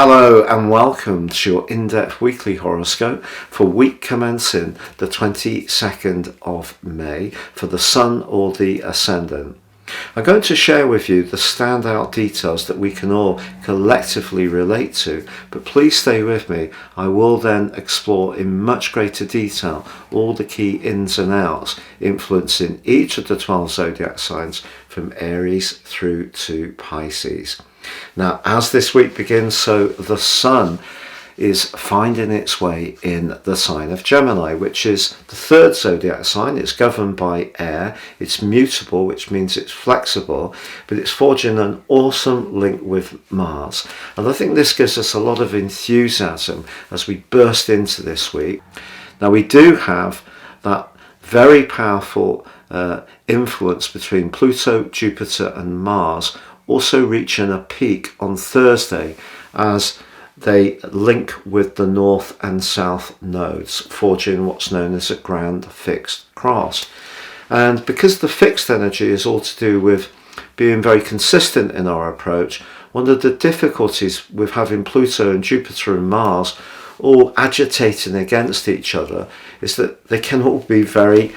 Hello and welcome to your in-depth weekly horoscope for week commencing the 22nd of May for the Sun or the Ascendant. I'm going to share with you the standout details that we can all collectively relate to, but please stay with me. I will then explore in much greater detail all the key ins and outs influencing each of the 12 zodiac signs from Aries through to Pisces. Now, as this week begins, so the Sun is finding its way in the sign of Gemini, which is the third zodiac sign. It's governed by air, it's mutable, which means it's flexible, but it's forging an awesome link with Mars. And I think this gives us a lot of enthusiasm as we burst into this week. Now, we do have that very powerful influence between Pluto, Jupiter and Mars also reaching a peak on Thursday as they link with the north and south nodes, forging what's known as a grand fixed cross. And because the fixed energy is all to do with being very consistent in our approach, one of the difficulties with having Pluto and Jupiter and Mars all agitating against each other is that they can all be very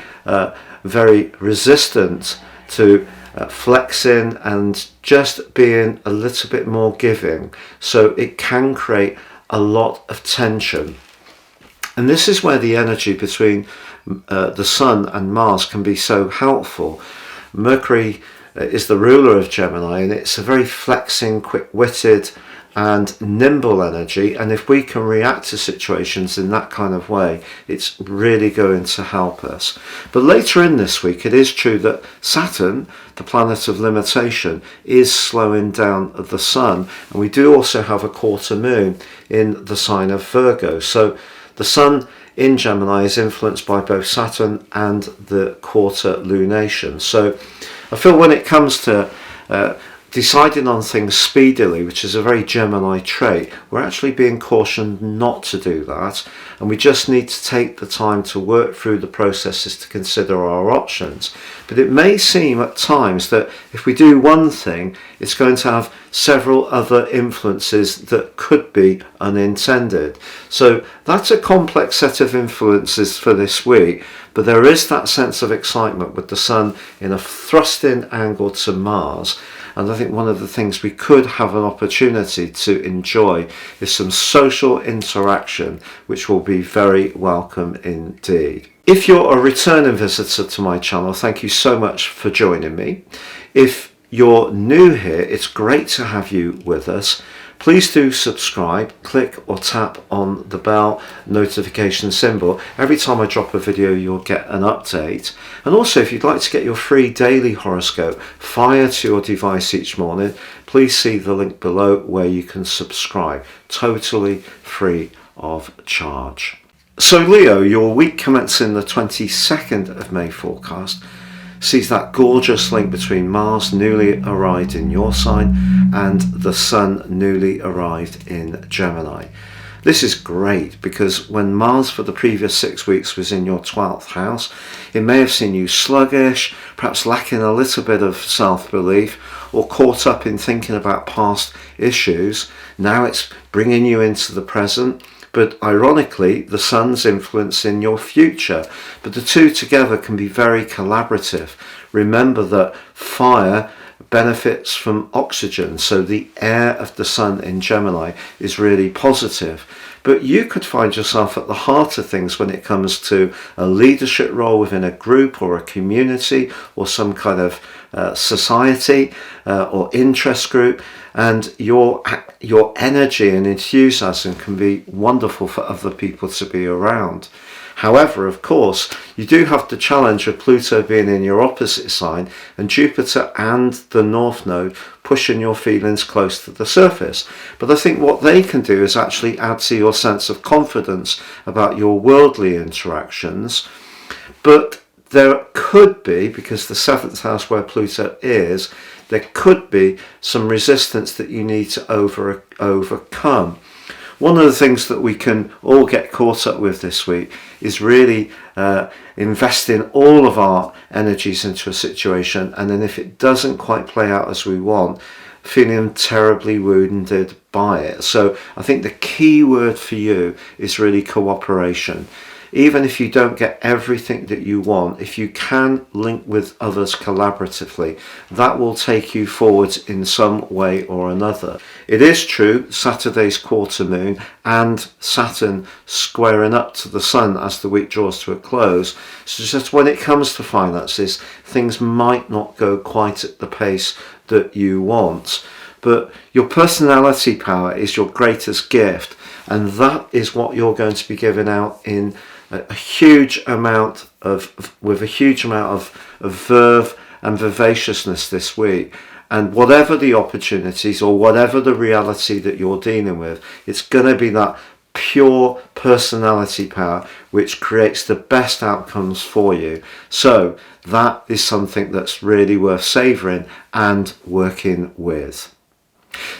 resistant to flexing and just being a little bit more giving, so it can create a lot of tension. And this is where the energy between the Sun and Mars can be so helpful. Mercury is the ruler of Gemini, and it's a very flexing, quick-witted and nimble energy, and if we can react to situations in that kind of way, it's really going to help us. But later in this week, it is true that Saturn, the planet of limitation, is slowing down the Sun, and we do also have a quarter moon in the sign of Virgo. So the Sun in Gemini is influenced by both Saturn and the quarter lunation. So I feel when it comes to deciding on things speedily, which is a very Gemini trait, we're actually being cautioned not to do that, and we just need to take the time to work through the processes to consider our options. But it may seem at times that if we do one thing, it's going to have several other influences that could be unintended. So that's a complex set of influences for this week, but there is that sense of excitement with the Sun in a thrusting angle to Mars. And I think one of the things we could have an opportunity to enjoy is some social interaction, which will be very welcome indeed. If you're a returning visitor to my channel, thank you so much for joining me. If you're new here, it's great to have you with us. Please do subscribe, click or tap on the bell notification symbol. Every time I drop a video, you'll get an update. And also, if you'd like to get your free daily horoscope fired to your device each morning, please see the link below where you can subscribe, totally free of charge. So Leo, your week commencing the 22nd of May forecast sees that gorgeous link between Mars newly arrived in your sign and the Sun newly arrived in Gemini. This is great because when Mars for the previous 6 weeks was in your 12th house, it may have seen you sluggish, perhaps lacking a little bit of self-belief, or caught up in thinking about past issues. Now it's bringing you into the present. But ironically, the Sun's influence in your future. But the two together can be very collaborative. Remember that fire benefits from oxygen, so the air of the Sun in Gemini is really positive. But you could find yourself at the heart of things when it comes to a leadership role within a group or a community or some kind of society or interest group, and your energy and enthusiasm can be wonderful for other people to be around. However, of course, you do have the challenge of Pluto being in your opposite sign and Jupiter and the North Node pushing your feelings close to the surface. But I think what they can do is actually add to your sense of confidence about your worldly interactions. But there could be, because the 7th house where Pluto is, there could be some resistance that you need to overcome. One of the things that we can all get caught up with this week is really investing all of our energies into a situation, and then if it doesn't quite play out as we want, feeling terribly wounded by it. So I think the key word for you is really cooperation. Even if you don't get everything that you want, if you can link with others collaboratively, that will take you forwards in some way or another. It is true, Saturday's quarter moon and Saturn squaring up to the Sun as the week draws to a close. So just when it comes to finances, things might not go quite at the pace that you want. But your personality power is your greatest gift, and that is what you're going to be giving out in a huge amount of verve and vivaciousness this week. And whatever the opportunities or whatever the reality that you're dealing with, it's going to be that pure personality power which creates the best outcomes for you. So that is something that's really worth savouring and working with.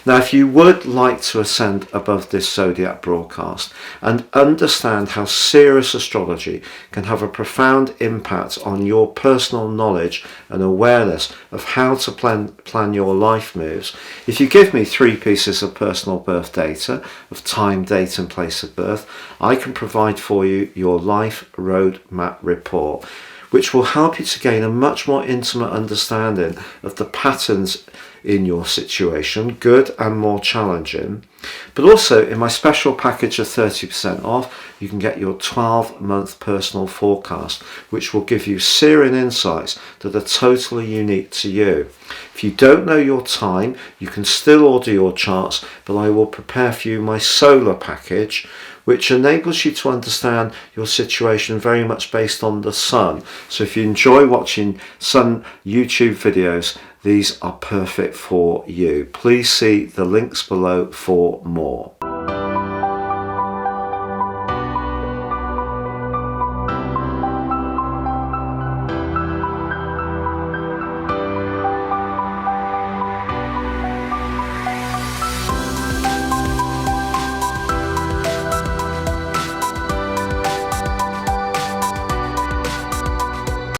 Now, if you would like to ascend above this zodiac broadcast and understand how serious astrology can have a profound impact on your personal knowledge and awareness of how to plan your life moves, if you give me 3 pieces of personal birth data of time, date and place of birth, I can provide for you your life roadmap report, which will help you to gain a much more intimate understanding of the patterns in your situation, good and more challenging. But also in my special package of 30% off, you can get your 12-month personal forecast, which will give you searing insights that are totally unique to you. If you don't know your time, you can still order your charts, but I will prepare for you my solar package, which enables you to understand your situation very much based on the sun. So if you enjoy watching sun YouTube videos, these are perfect for you. Please see the links below for more.